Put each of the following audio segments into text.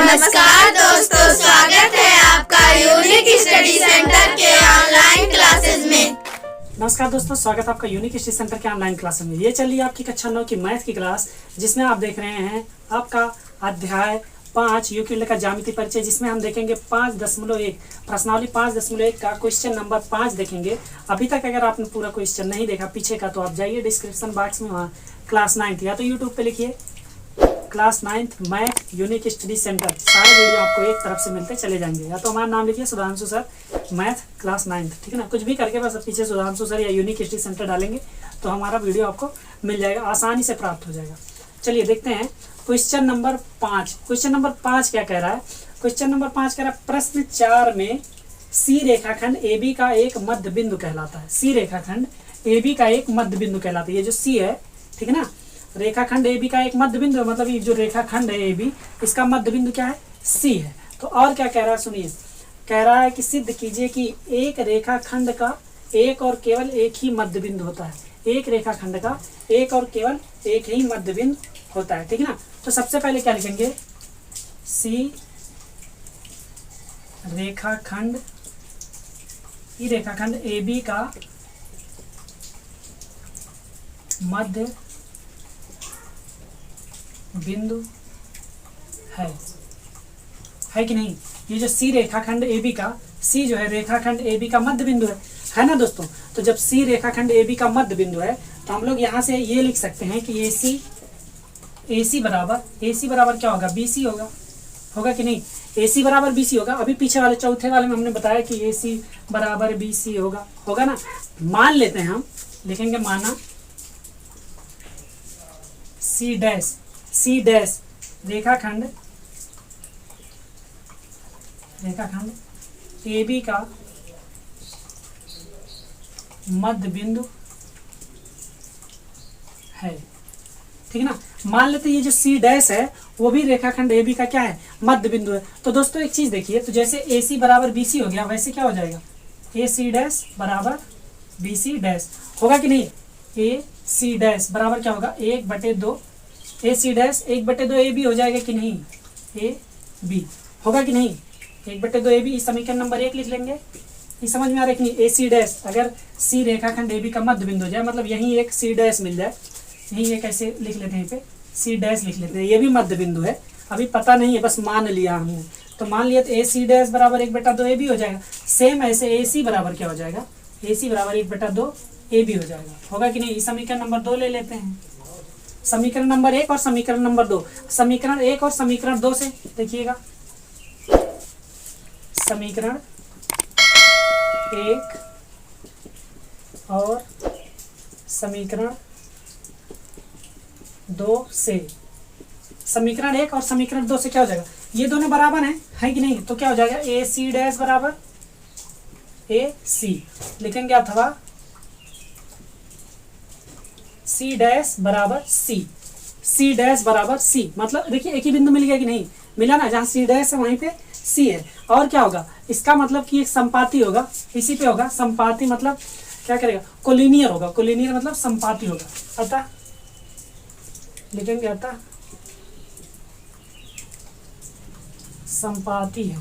नमस्कार दोस्तों, स्वागत है आपका यूनिक स्टडी सेंटर के ऑनलाइन क्लासेस में। नमस्कार दोस्तों, स्वागत है आपका यूनिक स्टडी सेंटर के ऑनलाइन क्लासेस में। ये चलिए आपकी कक्षा 9 की मैथ की क्लास, जिसमें आप देख रहे हैं आपका अध्याय 5 यूक्लिड का ज्यामिति परिचय, जिसमें हम देखेंगे 5.1 प्रश्नावली 5.1 का क्वेश्चन नंबर 5 देखेंगे। अभी तक अगर आपने पूरा क्वेश्चन नहीं देखा पीछे का, तो आप जाइए डिस्क्रिप्शन बॉक्स में, वहाँ क्लास 9 या तो यूट्यूब पे लिखिए class 9 math unique study centre, सारे वीडियो आपको एक तरफ से मिलते चले जाएंगे। या तो हमारा नाम लिखिए सुधांशु सर मैथ क्लास 9, ठीक है ना। कुछ भी करके बस पीछे सुधांशु सर या यूनिक स्टडी सेंटर डालेंगे तो हमारा वीडियो आपको मिल जाएगा, आसानी से प्राप्त हो जाएगा। चलिए देखते हैं क्वेश्चन नंबर 5। क्वेश्चन नंबर 5 क्या कह रहा है? क्वेश्चन नंबर 5 कह रहा है प्रश्न 4 में सी रेखाखंड ए बी का एक मध्य बिंदु कहलाता है। सी रेखाखंड ए बी का एक मध्य बिंदु कहलाता है। ये जो सी है, ठीक है ना, रेखाखंड ए बी का एक मध्य बिंदु है, मतलब ये जो रेखाखंड है ए बी, इसका मध्य बिंदु क्या है? सी है। तो और क्या कह रहा है सुनिए, कह रहा है कि सिद्ध कीजिए कि एक रेखाखंड का एक और केवल एक ही मध्य बिंदु होता है। एक रेखाखंड का एक और केवल एक ही मध्य बिंदु होता है, ठीक है ना। तो सबसे पहले क्या लिखेंगे? सी रेखाखंड, ये रेखाखंड ए बी का मध्य बिंदु है कि नहीं? ये जो सी रेखाखंड ए बी का, सी जो है रेखाखंड ए बी का मध्य बिंदु है ना दोस्तों। तो जब सी रेखाखंड ए बी का मध्य बिंदु है तो हम लोग यहाँ से ये लिख सकते हैं कि ए सी बराबर क्या होगा? बी सी होगा कि नहीं? ए सी बराबर बी सी होगा। अभी पीछे वाले चौथे वाले में हमने बताया कि ए सी बराबर बी सी होगा ना। मान लेते हैं, हम लिखेंगे माना सी डैश रेखाखंड ए बी का मध्य बिंदु है, ठीक है ना। मान लेते हैं ये जो सी डैश है वो भी रेखाखंड ए बी का क्या है? मध्य बिंदु है। तो दोस्तों एक चीज देखिए, तो जैसे ए सी बराबर बी सी हो गया, वैसे क्या हो जाएगा? ए सी डैश बराबर बी सी डैश होगा कि नहीं? ए सी डैश बराबर क्या होगा? 1/2 ए सी डैश 1/2 ए बी हो जाएगा कि नहीं? ए बी होगा कि नहीं? 1/2 ए बी। इस समीकरण नंबर 1 लिख लेंगे। ये समझ में आ रहा है कि नहीं? ए सी डैश, अगर सी रेखाखंड ए बी का मध्य बिंदु हो जाए, मतलब यहीं एक सी डैश मिल जाए, यहीं एक ऐसे लिख लेते हैं, पे सी डैश लिख लेते हैं, ये भी मध्य बिंदु है। अभी पता नहीं है, बस मान लिया हमने, तो मान लिया तो ए सी डैश बराबर 1/2 ए बी हो जाएगा। सेम ऐसे ए सी बराबर क्या हो जाएगा? ए सी बराबर 1/2 ए बी हो जाएगा, होगा कि नहीं? इस समीकरण नंबर 2 ले लेते हैं। समीकरण नंबर 1 और समीकरण नंबर 2, समीकरण 1 और समीकरण 2 से देखिएगा। समीकरण 1 और समीकरण 2 से, समीकरण 1 और समीकरण 2 से क्या हो जाएगा? ये दोनों बराबर है कि नहीं? तो क्या हो जाएगा? ए सी डैश बराबर ए सी लिखेंगे, अथवा सी डैश बराबर सी डैश बराबर सी। मतलब देखिए एक ही बिंदु मिल गया कि नहीं? मिला ना, जहाँ सी डैश है वहीं पे सी है। और क्या होगा? इसका मतलब कि एक संपाती होगा, इसी पे होगा संपाती, मतलब क्या करेगा? कोलिनियर होगा। कोलिनियर मतलब संपाती होगा। अतः लिखेंगे, अतः संपाती है।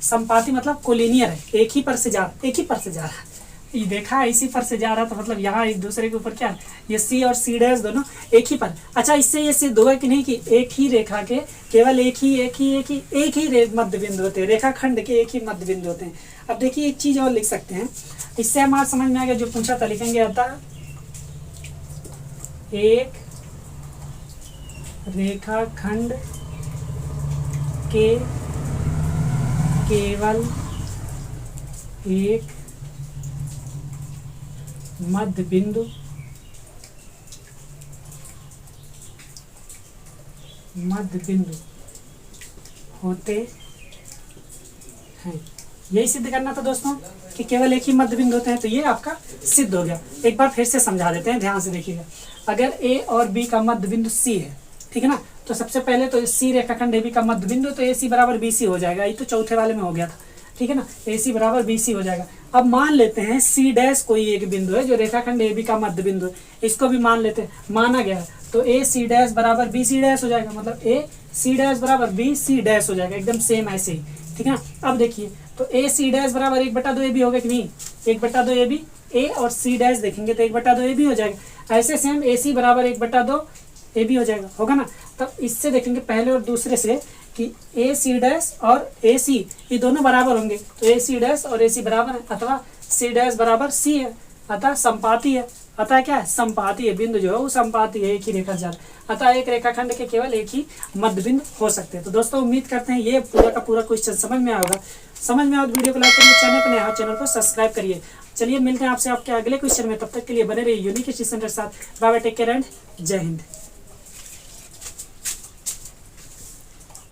संपाती मतलब कोलिनियर है, एक ही पर से जा रहा है। ये देखा है, इसी पर से जा रहा, तो मतलब यहाँ एक दूसरे के ऊपर क्या है? ये सी और सी डैश दोनों एक ही पर। अच्छा, इससे ये सिद्ध होगा कि नहीं कि एक ही रेखा के केवल एक ही मध्य बिंदु होते हैं, रेखाखंड के एक ही मध्य बिंदु होते हैं। अब देखिए एक चीज और लिख सकते हैं, इससे हमारा समझ में आ गया। जो पूछा था लिखेंगे, अतः एक रेखाखंड के केवल एक मध्य बिंदु होते हैं। यही सिद्ध करना था दोस्तों कि केवल एक ही मध्य बिंदु होते हैं। तो ये आपका सिद्ध हो गया। एक बार फिर से समझा देते हैं, ध्यान से देखिएगा। अगर ए और बी का मध्य बिंदु सी है, ठीक है ना, तो सबसे पहले तो सी रेखाखंड ए बी का मध्य बिंदु, तो ए सी बराबर बी सी हो जाएगा। ये तो चौथे वाले में हो गया था, ठीक है ना। ए सी बराबर बी सी हो जाएगा। अब मान लेते हैं सी डैश कोई एक बिंदु है जो रेखाखंड ए बी का मध्य बिंदु है, इसको भी मान लेते हैं, माना गया है। तो ए सी डैश बराबर बी सी डैश हो जाएगा, मतलब ए सी डैश बराबर बी सी डैश हो जाएगा, एकदम सेम ऐसे ही, ठीक है। अब देखिए तो ए सी डैश बराबर 1/2 ए बी होगा कि नहीं, 1/2 ए बी, ए और सी डैश देखेंगे तो 1/2 ए बी हो जाएगा। ऐसे सेम ए सी बराबर 1/2 ए बी हो जाएगा, होगा ना। तब इससे देखेंगे पहले और दूसरे से कि ए सी डैश और ए सी ये दोनों बराबर होंगे, तो ए सी डैश और ए सी बराबर है, अथवा सी डैश बराबर सी है, अतः संपाती है। अतः क्या है, संपाती है, बिंदु जो है वो संपाती है, एक ही रेखा जाल, अतः एक रेखाखंड के केवल एक ही मध्य बिंदु हो सकते हैं। तो दोस्तों उम्मीद करते हैं ये पूरा का पूरा क्वेश्चन समझ में आया होगा। समझ में आया तो वीडियो को लाइक करिए, चैनल पर नया हो चैनल को सब्सक्राइब करिए। चलिए मिलते हैं आपसे आपके अगले क्वेश्चन में, तब तक के लिए बने रहिए यूनिक हिस्ट्री सेंटर के साथ। Bye bye, take care and Jai Hind.